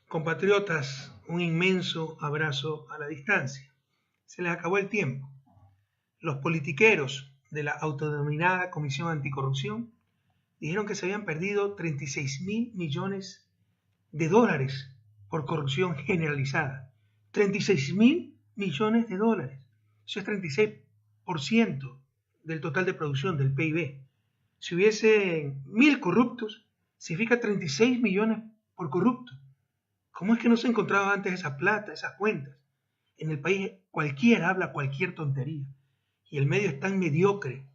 Compatriotas, un inmenso abrazo a la distancia. Se les acabó el tiempo. Los politiqueros de la autodenominada Comisión Anticorrupción dijeron que se habían perdido 36.000 millones de dólares por corrupción generalizada. 36.000 millones de dólares. Eso es 36% del total de producción del PIB. Si hubiese 1.000 corruptos, significa 36 millones por corrupto. ¿Cómo es que no se encontraba antes esa plata, esas cuentas? En el país cualquiera habla cualquier tontería y el medio es tan mediocre,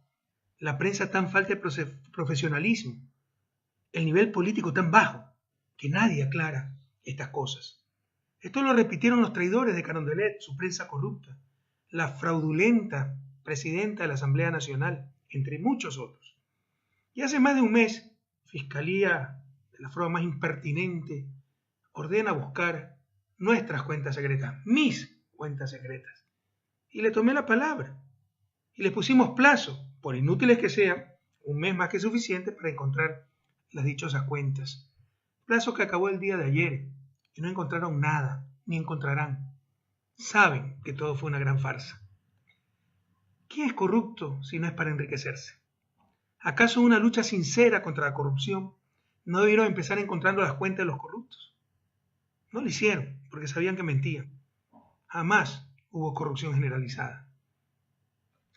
la prensa tan falta de profesionalismo, el nivel político tan bajo, que nadie aclara estas cosas. Esto lo repitieron los traidores de Carondelet, su prensa corrupta, la fraudulenta presidenta de la Asamblea Nacional, entre muchos otros. Y hace más de un mes, Fiscalía, de la forma más impertinente, ordena buscar nuestras cuentas secretas, mis cuentas secretas. Y le tomé la palabra. Y le pusimos plazo, por inútiles que sean, un mes más que suficiente para encontrar las dichosas cuentas. Plazo que acabó el día de ayer y no encontraron nada, ni encontrarán. Saben que todo fue una gran farsa. ¿Quién es corrupto si no es para enriquecerse? ¿Acaso una lucha sincera contra la corrupción no debieron empezar encontrando las cuentas de los corruptos? No lo hicieron, porque sabían que mentían. Jamás hubo corrupción generalizada.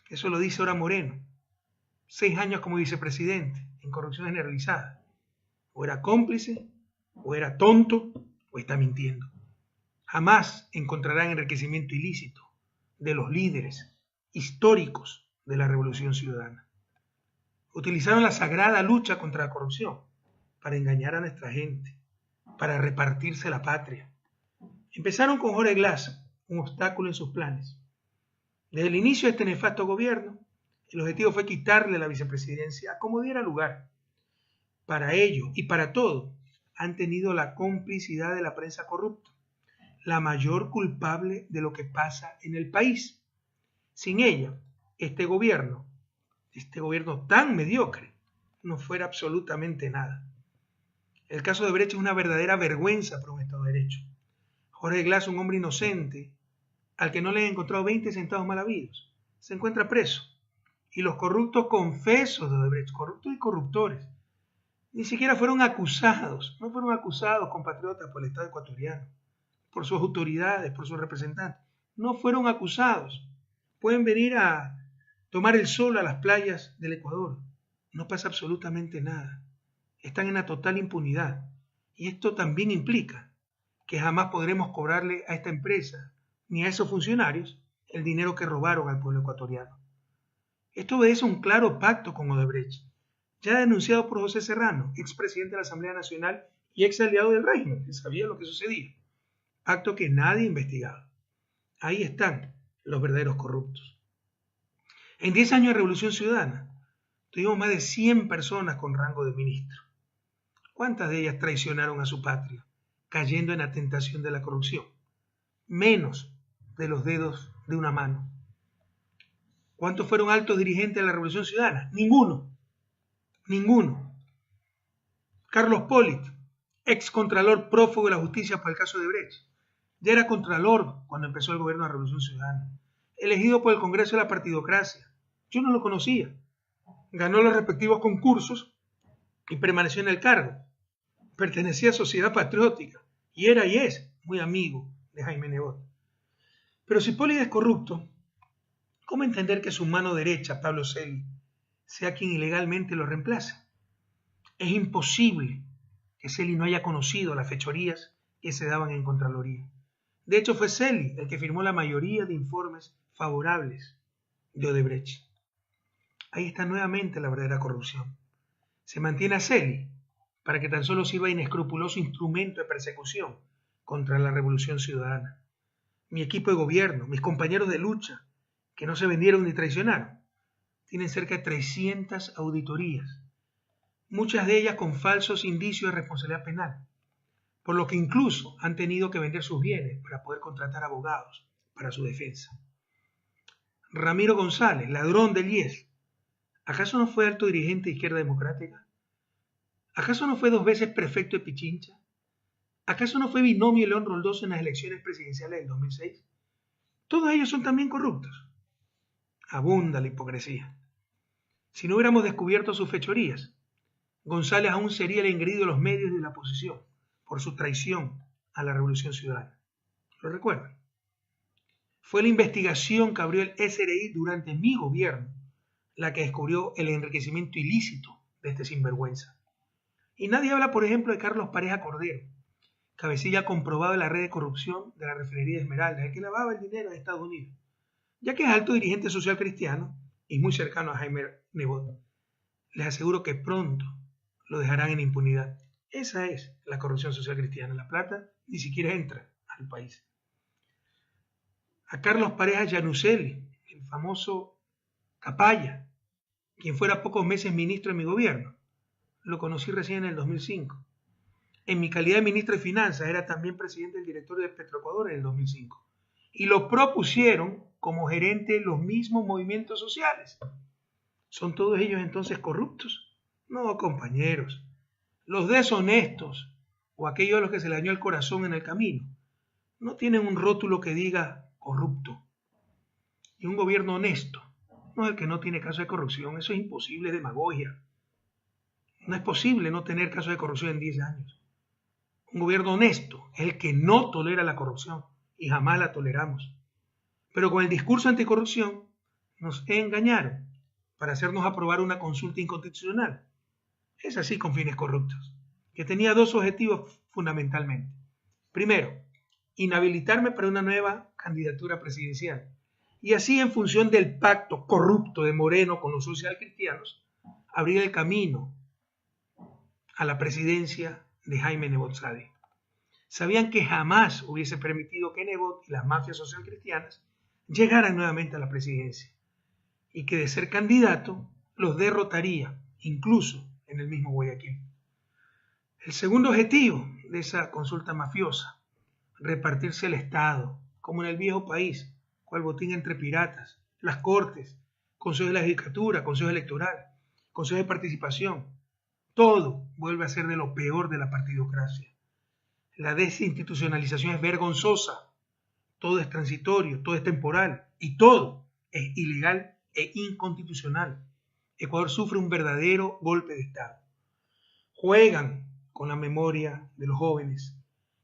Eso lo dice ahora Moreno. 6 años como vicepresidente en corrupción generalizada. O era cómplice, o era tonto, o está mintiendo. Jamás encontrarán enriquecimiento ilícito de los líderes históricos de la Revolución Ciudadana. Utilizaron la sagrada lucha contra la corrupción para engañar a nuestra gente, para repartirse la patria. Empezaron con Jorge Glass, un obstáculo en sus planes. Desde el inicio de este nefasto gobierno, el objetivo fue quitarle la vicepresidencia a como diera lugar. Para ello y para todo, han tenido la complicidad de la prensa corrupta, la mayor culpable de lo que pasa en el país. Sin ella, este gobierno tan mediocre, no fuera absolutamente nada. El caso de Brecht es una verdadera vergüenza para un Estado de Derecho. Jorge Glass, un hombre inocente, al que no le han encontrado 20 centavos mal habidos, se encuentra preso. Y los corruptos confesos de Odebrecht, corruptos y corruptores, ni siquiera fueron acusados, no fueron acusados, compatriotas, por el Estado ecuatoriano, por sus autoridades, por sus representantes, no fueron acusados. Pueden venir a tomar el sol a las playas del Ecuador, no pasa absolutamente nada. Están en la total impunidad. Y esto también implica que jamás podremos cobrarle a esta empresa ni a esos funcionarios el dinero que robaron al pueblo ecuatoriano. Esto obedece a un claro pacto con Odebrecht, ya denunciado por José Serrano, expresidente de la Asamblea Nacional y ex aliado del régimen, que sabía lo que sucedía. Pacto que nadie ha investigado. Ahí están los verdaderos corruptos. En 10 años de Revolución Ciudadana, tuvimos más de 100 personas con rango de ministro. ¿Cuántas de ellas traicionaron a su patria, cayendo en la tentación de la corrupción? Menos de los dedos de una mano. ¿Cuántos fueron altos dirigentes de la Revolución Ciudadana? Ninguno. Ninguno. Carlos Polit, ex contralor prófugo de la justicia por el caso de Brecht, ya era contralor cuando empezó el gobierno de la Revolución Ciudadana, elegido por el Congreso de la Partidocracia. Yo no lo conocía. Ganó los respectivos concursos y permaneció en el cargo. Pertenecía a Sociedad Patriótica y era y es muy amigo de Jaime Nebot. Pero si Polit es corrupto, ¿cómo entender que su mano derecha, Pablo Celi, sea quien ilegalmente lo reemplace? Es imposible que Celi no haya conocido las fechorías que se daban en Contraloría. De hecho, fue Celi el que firmó la mayoría de informes favorables de Odebrecht. Ahí está nuevamente la verdadera corrupción. Se mantiene a Celi para que tan solo sirva de inescrupuloso instrumento de persecución contra la Revolución Ciudadana. Mi equipo de gobierno, mis compañeros de lucha, que no se vendieron ni traicionaron, tienen cerca de 300 auditorías, muchas de ellas con falsos indicios de responsabilidad penal, por lo que incluso han tenido que vender sus bienes para poder contratar abogados para su defensa. Ramiro González, ladrón del IES, ¿acaso no fue alto dirigente de Izquierda Democrática? ¿Acaso no fue 2 veces prefecto de Pichincha? ¿Acaso no fue Binomio y León Roldoso en las elecciones presidenciales del 2006? Todos ellos son también corruptos. Abunda la hipocresía. Si no hubiéramos descubierto sus fechorías, González aún sería el engreído de los medios y de la oposición por su traición a la Revolución Ciudadana. ¿Lo recuerdan? Fue la investigación que abrió el SRI durante mi gobierno la que descubrió el enriquecimiento ilícito de este sinvergüenza. Y nadie habla, por ejemplo, de Carlos Pareja Cordero, cabecilla comprobado de la red de corrupción de la refinería de Esmeralda, el que lavaba el dinero de Estados Unidos, ya que es alto dirigente social cristiano y muy cercano a Jaime Nebot. Les aseguro que pronto lo dejarán en impunidad. Esa es la corrupción social cristiana. La plata ni siquiera entra al país. A Carlos Pareja Llanuselli, el famoso Capaya, quien fuera pocos meses ministro de mi gobierno, lo conocí recién en el 2005. En mi calidad de ministro de Finanzas era también presidente del directorio de Petroecuador en el 2005. Y lo propusieron como gerente de los mismos movimientos sociales. ¿Son todos ellos entonces corruptos? No, compañeros. Los deshonestos o aquellos a los que se les dañó el corazón en el camino no tienen un rótulo que diga corrupto. Y un gobierno honesto no es el que no tiene caso de corrupción. Eso es imposible, es demagogia. No es posible no tener caso de corrupción en 10 años. Un gobierno honesto es el que no tolera la corrupción y jamás la toleramos. Pero con el discurso anticorrupción nos engañaron para hacernos aprobar una consulta inconstitucional. Es así con fines corruptos, que tenía dos objetivos fundamentalmente. Primero, inhabilitarme para una nueva candidatura presidencial. Y así, en función del pacto corrupto de Moreno con los socialcristianos, abrir el camino a la presidencia de Jaime Nebot Sade. Sabían que jamás hubiese permitido que Nebot y las mafias socialcristianas llegaran nuevamente a la presidencia y que de ser candidato los derrotaría, incluso en el mismo Guayaquil. El segundo objetivo de esa consulta mafiosa, repartirse el Estado, como en el viejo país, cual botín entre piratas, las cortes, consejo de la judicatura, consejo electoral, consejo de participación, todo vuelve a ser de lo peor de la partidocracia. La desinstitucionalización es vergonzosa, todo es transitorio, todo es temporal y todo es ilegal e inconstitucional. Ecuador sufre un verdadero golpe de Estado. Juegan con la memoria de los jóvenes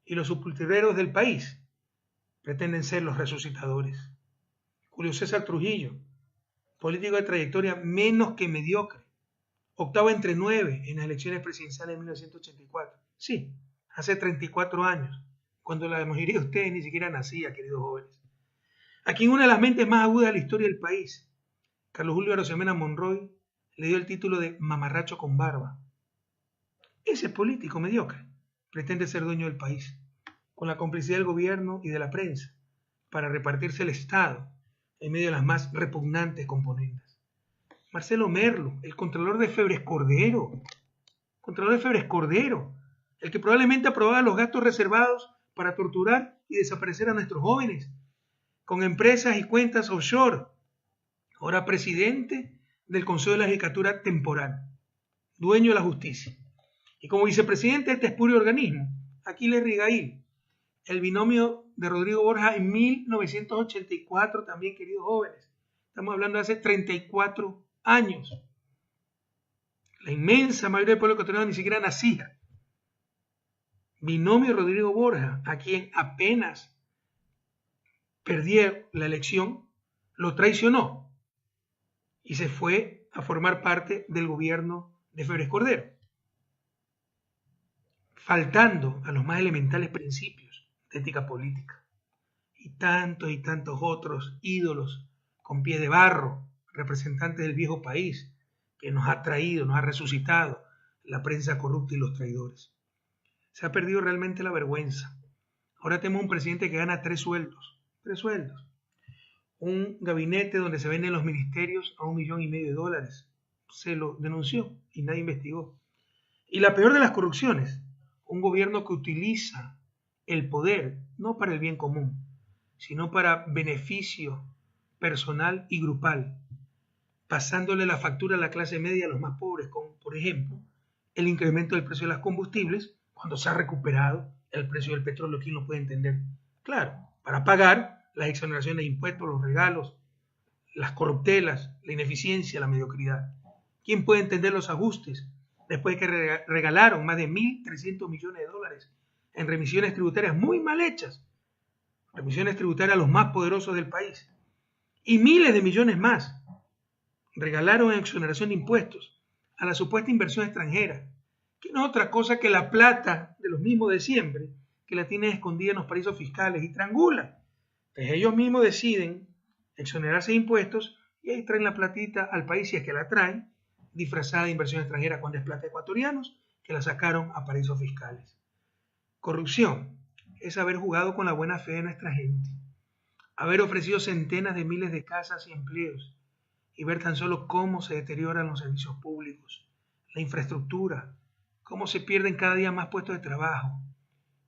y los sepultureros del país pretenden ser los resucitadores. Julio César Trujillo, político de trayectoria menos que mediocre, octavo entre 9 en las elecciones presidenciales de 1984. Sí, hace 34 años, cuando la mayoría de ustedes ni siquiera nacía, queridos jóvenes. A quien una de las mentes más agudas de la historia del país, Carlos Julio Arosemena Monroy, le dio el título de mamarracho con barba. Ese político mediocre pretende ser dueño del país, con la complicidad del gobierno y de la prensa, para repartirse el Estado en medio de las más repugnantes componentes. Marcelo Merlo, el contralor de Febres Cordero, el que probablemente aprobaba los gastos reservados para torturar y desaparecer a nuestros jóvenes, con empresas y cuentas offshore, ahora presidente del Consejo de la Judicatura Temporal, dueño de la justicia. Y como vicepresidente de este espurio organismo, Aquiles Rigail, el binomio de Rodrigo Borja en 1984 también, queridos jóvenes. Estamos hablando de hace 34 años. La inmensa mayoría del pueblo ecuatoriano ni siquiera nacía. Binomio Rodrigo Borja, a quien apenas perdió la elección, lo traicionó y se fue a formar parte del gobierno de Febres Cordero, faltando a los más elementales principios de ética política. Y tantos otros ídolos con pie de barro, representantes del viejo país, que nos ha traído, nos ha resucitado la prensa corrupta y los traidores. Se ha perdido realmente la vergüenza. Ahora tenemos un presidente que gana 3 sueldos. Un gabinete donde se venden los ministerios a $1,5 millones. Se lo denunció y nadie investigó. Y la peor de las corrupciones, un gobierno que utiliza el poder no para el bien común, sino para beneficio personal y grupal, pasándole la factura a la clase media y a los más pobres, con, por ejemplo, el incremento del precio de los combustibles, cuando se ha recuperado el precio del petróleo, ¿quién lo puede entender? Claro, para pagar las exoneraciones de impuestos, los regalos, las corruptelas, la ineficiencia, la mediocridad. ¿Quién puede entender los ajustes después de que regalaron más de 1.300 millones de dólares en remisiones tributarias muy mal hechas? Remisiones tributarias a los más poderosos del país. Y miles de millones más regalaron en exoneración de impuestos a la supuesta inversión extranjera, que no es otra cosa que la plata de los mismos de siempre, que la tienen escondida en los paraísos fiscales y triangulan. Entonces ellos mismos deciden exonerarse de impuestos y ahí traen la platita al país, si es que la traen, disfrazada de inversión extranjera cuando es plata de ecuatorianos que la sacaron a paraísos fiscales. Corrupción es haber jugado con la buena fe de nuestra gente, haber ofrecido centenas de miles de casas y empleos y ver tan solo cómo se deterioran los servicios públicos, la infraestructura, cómo se pierden cada día más puestos de trabajo,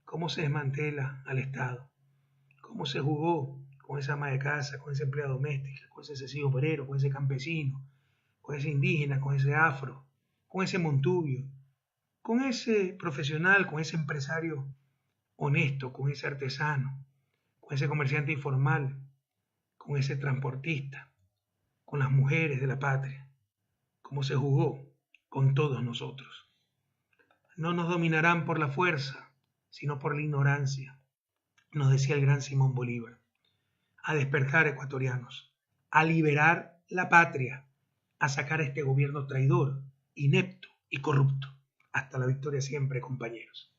cómo se desmantela al Estado, cómo se jugó con esa ama de casa, con esa empleada doméstica, con ese sencillo obrero, con ese campesino, con ese indígena, con ese afro, con ese montubio, con ese profesional, con ese empresario honesto, con ese artesano, con ese comerciante informal, con ese transportista, con las mujeres de la patria, como se jugó con todos nosotros. No nos dominarán por la fuerza, sino por la ignorancia, nos decía el gran Simón Bolívar. A despertar, ecuatorianos, a liberar la patria, a sacar a este gobierno traidor, inepto y corrupto. Hasta la victoria siempre, compañeros.